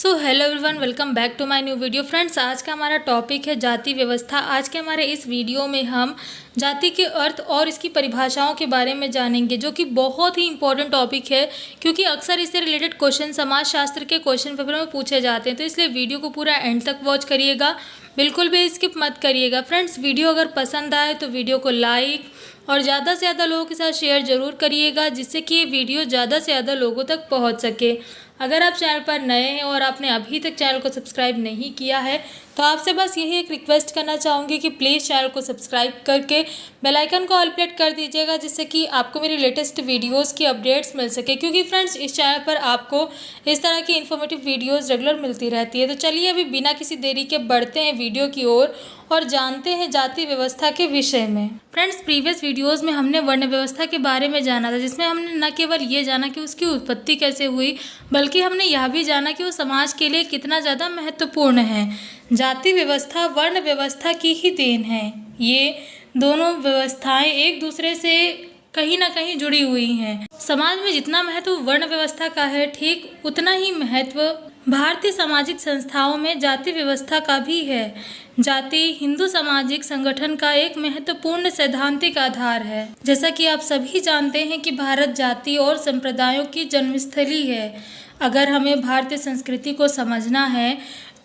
So hello everyone, welcome back to my new video. Friends, आज का हमारा topic है जाति व्यवस्था। आज के हमारे इस वीडियो में हम जाति के अर्थ और इसकी परिभाषाओं के बारे में जानेंगे, जो कि बहुत ही इंपॉर्टेंट टॉपिक है क्योंकि अक्सर इससे रिलेटेड क्वेश्चन समाजशास्त्र के क्वेश्चन पेपर में पूछे जाते हैं। तो इसलिए वीडियो को पूरा एंड तक वॉच करिएगा, बिल्कुल भी स्किप मत करिएगा। फ्रेंड्स, वीडियो अगर पसंद आए तो वीडियो को लाइक और ज़्यादा से ज़्यादा लोगों के साथ शेयर ज़रूर करिएगा, जिससे कि ये वीडियो ज़्यादा से ज़्यादा लोगों तक पहुंच सके। अगर आप चैनल पर नए हैं और आपने अभी तक चैनल को सब्सक्राइब नहीं किया है तो आपसे बस यही एक रिक्वेस्ट करना चाहूँगी कि प्लीज़ चैनल को सब्सक्राइब करके बेल आइकन को ऑल पे कर दीजिएगा, जिससे कि आपको मेरी लेटेस्ट वीडियोस की अपडेट्स मिल सके। क्योंकि फ्रेंड्स, इस चैनल पर आपको इस तरह की इन्फॉर्मेटिव वीडियोस रेगुलर मिलती रहती है। तो चलिए अभी बिना किसी देरी के बढ़ते हैं वीडियो की ओर और जानते हैं जाति व्यवस्था के विषय में। फ्रेंड्स, प्रीवियस वीडियोज़ में हमने वर्ण व्यवस्था के बारे में जाना था, जिसमें हमने न केवल ये जाना कि उसकी उत्पत्ति कैसे हुई, बल्कि हमने यह भी जाना कि वो समाज के लिए कितना ज़्यादा महत्वपूर्ण है। जाति व्यवस्था वर्ण व्यवस्था की ही देन है। ये दोनों व्यवस्थाएं एक दूसरे से कहीं ना कहीं जुड़ी हुई हैं। समाज में जितना महत्व वर्ण व्यवस्था का है, ठीक उतना ही महत्व भारतीय सामाजिक संस्थाओं में जाति व्यवस्था का भी है। जाति हिंदू सामाजिक संगठन का एक महत्वपूर्ण सैद्धांतिक आधार है। जैसा कि आप सभी जानते हैं कि भारत जाति और संप्रदायों की जन्मस्थली है। अगर हमें भारतीय संस्कृति को समझना है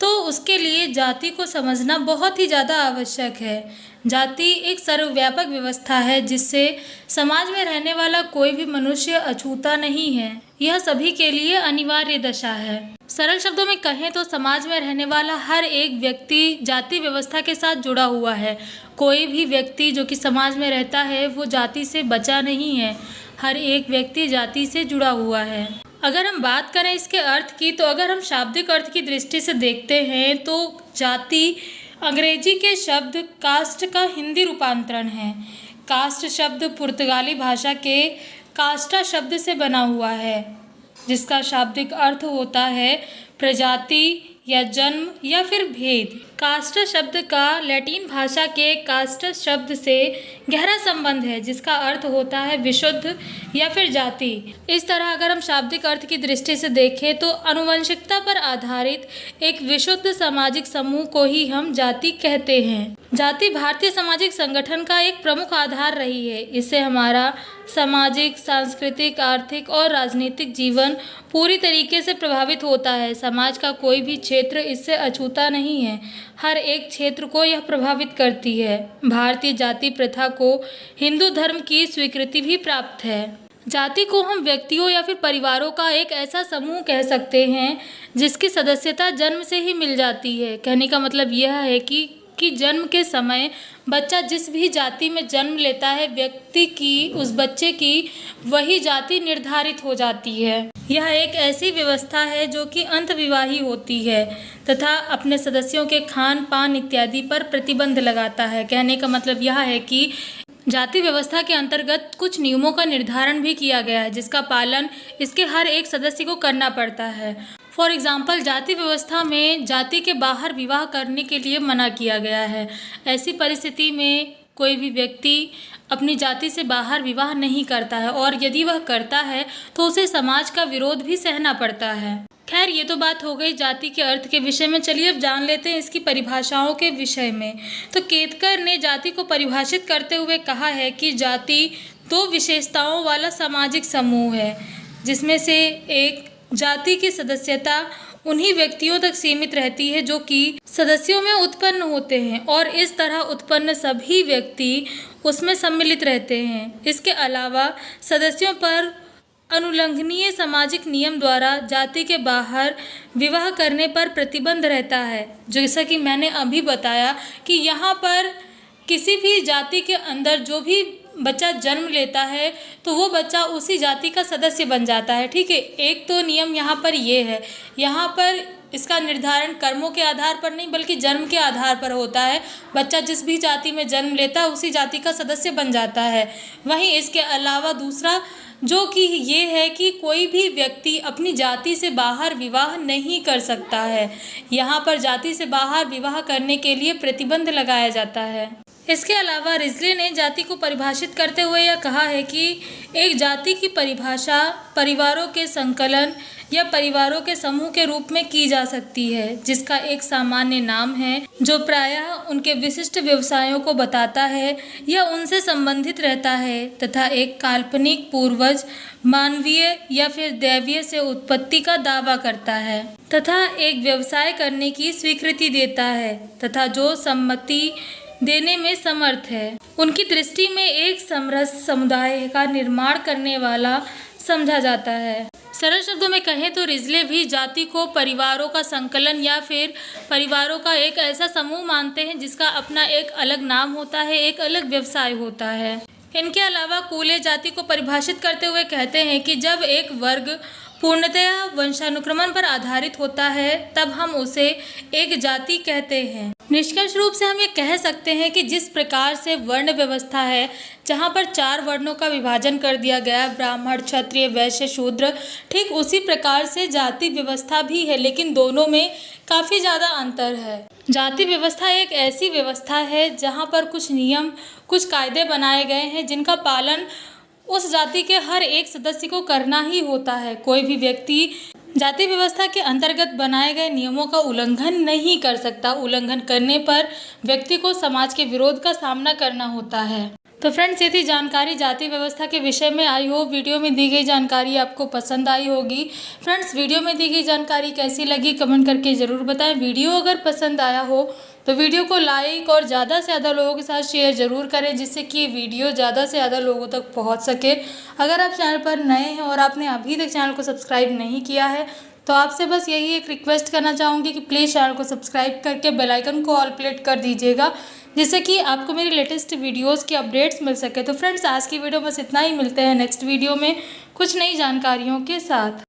तो उसके लिए जाति को समझना बहुत ही ज़्यादा आवश्यक है। जाति एक सर्वव्यापक व्यवस्था है, जिससे समाज में रहने वाला कोई भी मनुष्य अछूता नहीं है। यह सभी के लिए अनिवार्य दशा है। सरल शब्दों में कहें तो समाज में रहने वाला हर एक व्यक्ति जाति व्यवस्था के साथ जुड़ा हुआ है। कोई भी व्यक्ति जो कि समाज में रहता है वो जाति से बचा नहीं है। हर एक व्यक्ति जाति से जुड़ा हुआ है। अगर हम बात करें इसके अर्थ की, तो अगर हम शाब्दिक अर्थ की दृष्टि से देखते हैं तो जाति अंग्रेजी के शब्द कास्ट का हिंदी रूपांतरण है। कास्ट शब्द पुर्तगाली भाषा के कास्टा शब्द से बना हुआ है, जिसका शाब्दिक अर्थ होता है प्रजाति या जन्म या फिर भेद। कास्ट शब्द का लैटिन भाषा के कास्टस शब्द से गहरा संबंध है, जिसका अर्थ होता है विशुद्ध या फिर जाति। इस तरह अगर हम शाब्दिक अर्थ की दृष्टि से देखें तो आनुवंशिकता पर आधारित एक विशुद्ध सामाजिक समूह को ही हम जाति कहते हैं। जाति भारतीय सामाजिक संगठन का एक प्रमुख आधार रही है। इससे हमारा सामाजिक, सांस्कृतिक, आर्थिक और राजनीतिक जीवन पूरी तरीके से प्रभावित होता है। समाज का कोई भी क्षेत्र इससे अछूता नहीं है। हर एक क्षेत्र को यह प्रभावित करती है। भारतीय जाति प्रथा को हिंदू धर्म की स्वीकृति भी प्राप्त है। जाति को हम व्यक्तियों या फिर परिवारों का एक ऐसा समूह कह सकते हैं जिसकी सदस्यता जन्म से ही मिल जाती है। कहने का मतलब यह है कि जन्म के समय बच्चा जिस भी जाति में जन्म लेता है, व्यक्ति की, उस बच्चे की वही जाति निर्धारित हो जाती है। यह एक ऐसी व्यवस्था है जो कि अंतविवाही होती है तथा अपने सदस्यों के खान पान इत्यादि पर प्रतिबंध लगाता है। कहने का मतलब यह है कि जाति व्यवस्था के अंतर्गत कुछ नियमों का निर्धारण भी किया गया है, जिसका पालन इसके हर एक सदस्य को करना पड़ता है। फॉर एग्जाम्पल, जाति व्यवस्था में जाति के बाहर विवाह करने के लिए मना किया गया है। ऐसी परिस्थिति में कोई भी व्यक्ति अपनी जाति से बाहर विवाह नहीं करता है, और यदि वह करता है तो उसे समाज का विरोध भी सहना पड़ता है। खैर, ये तो बात हो गई जाति के अर्थ के विषय में। चलिए अब जान लेते हैं इसकी परिभाषाओं के विषय में। तो केतकर ने जाति को परिभाषित करते हुए कहा है कि जाति दो विशेषताओं वाला सामाजिक समूह है, जिसमें से एक जाति की सदस्यता उन्हीं व्यक्तियों तक सीमित रहती है जो कि सदस्यों में उत्पन्न होते हैं, और इस तरह उत्पन्न सभी व्यक्ति उसमें सम्मिलित रहते हैं। इसके अलावा सदस्यों पर अनुल्लंघनीय सामाजिक नियम द्वारा जाति के बाहर विवाह करने पर प्रतिबंध रहता है। जैसा कि मैंने अभी बताया कि यहाँ पर किसी भी जाति के अंदर जो भी बच्चा जन्म लेता है तो वो बच्चा उसी जाति का सदस्य बन जाता है। ठीक है, एक तो नियम यहाँ पर ये है। यहाँ पर इसका निर्धारण कर्मों के आधार पर नहीं बल्कि जन्म के आधार पर होता है। बच्चा जिस भी जाति में जन्म लेता है उसी जाति का सदस्य बन जाता है। वहीं इसके अलावा दूसरा जो कि ये है कि कोई भी व्यक्ति अपनी जाति से बाहर विवाह नहीं कर सकता है। यहाँ पर जाति से बाहर विवाह करने के लिए प्रतिबंध लगाया जाता है। इसके अलावा रिजले ने जाति को परिभाषित करते हुए यह कहा है कि एक जाति की परिभाषा परिवारों के संकलन या परिवारों के समूह के रूप में की जा सकती है, जिसका एक सामान्य नाम है जो प्रायः उनके विशिष्ट व्यवसायों को बताता है या उनसे संबंधित रहता है, तथा एक काल्पनिक पूर्वज मानवीय या फिर दैवीय से उत्पत्ति का दावा करता है तथा एक व्यवसाय करने की स्वीकृति देता है तथा जो सम्मति देने में समर्थ है। उनकी दृष्टि में एक समरस समुदाय का निर्माण करने वाला समझा जाता है। सरल शब्दों में कहें तो रिजले भी जाति को परिवारों का संकलन या फिर परिवारों का एक ऐसा समूह मानते हैं जिसका अपना एक अलग नाम होता है, एक अलग व्यवसाय होता है। इनके अलावा कूले जाति को परिभाषित करते हुए कहते हैं कि जब एक वर्ग पूर्णतया वंशानुक्रमण पर आधारित होता है तब हम उसे एक जाति कहते हैं। निष्कर्ष रूप से हम ये कह सकते हैं कि जिस प्रकार से वर्ण व्यवस्था है जहाँ पर 4 वर्णों का विभाजन कर दिया गया, ब्राह्मण, क्षत्रिय, वैश्य, शूद्र, ठीक उसी प्रकार से जाति व्यवस्था भी है, लेकिन दोनों में काफ़ी ज़्यादा अंतर है। जाति व्यवस्था एक ऐसी व्यवस्था है जहाँ पर कुछ नियम, कुछ कायदे बनाए गए हैं जिनका पालन उस जाति के हर एक सदस्य को करना ही होता है। कोई भी व्यक्ति जाति व्यवस्था के अंतर्गत बनाए गए नियमों का उल्लंघन नहीं कर सकता। उल्लंघन करने पर व्यक्ति को समाज के विरोध का सामना करना होता है। तो फ्रेंड्स, ये थी जानकारी जाति व्यवस्था के विषय में। आई होप वीडियो में दी गई जानकारी आपको पसंद आई होगी। फ्रेंड्स, वीडियो में दी गई जानकारी कैसी लगी कमेंट करके ज़रूर बताएं। वीडियो अगर पसंद आया हो तो वीडियो को लाइक और ज़्यादा से ज़्यादा लोगों के साथ शेयर ज़रूर करें, जिससे कि वीडियो ज़्यादा से ज़्यादा लोगों तक पहुंच सके। अगर आप चैनल पर नए हैं और आपने अभी तक चैनल को सब्सक्राइब नहीं किया है तो आपसे बस यही एक रिक्वेस्ट करना चाहूँगी कि प्लीज़ चैनल को सब्सक्राइब करके बेल आइकन को ऑल प्लेट कर दीजिएगा, जिससे कि आपको मेरी लेटेस्ट वीडियोस की अपडेट्स मिल सके। तो फ्रेंड्स, आज की वीडियो बस इतना ही। मिलते हैं नेक्स्ट वीडियो में कुछ नई जानकारियों के साथ।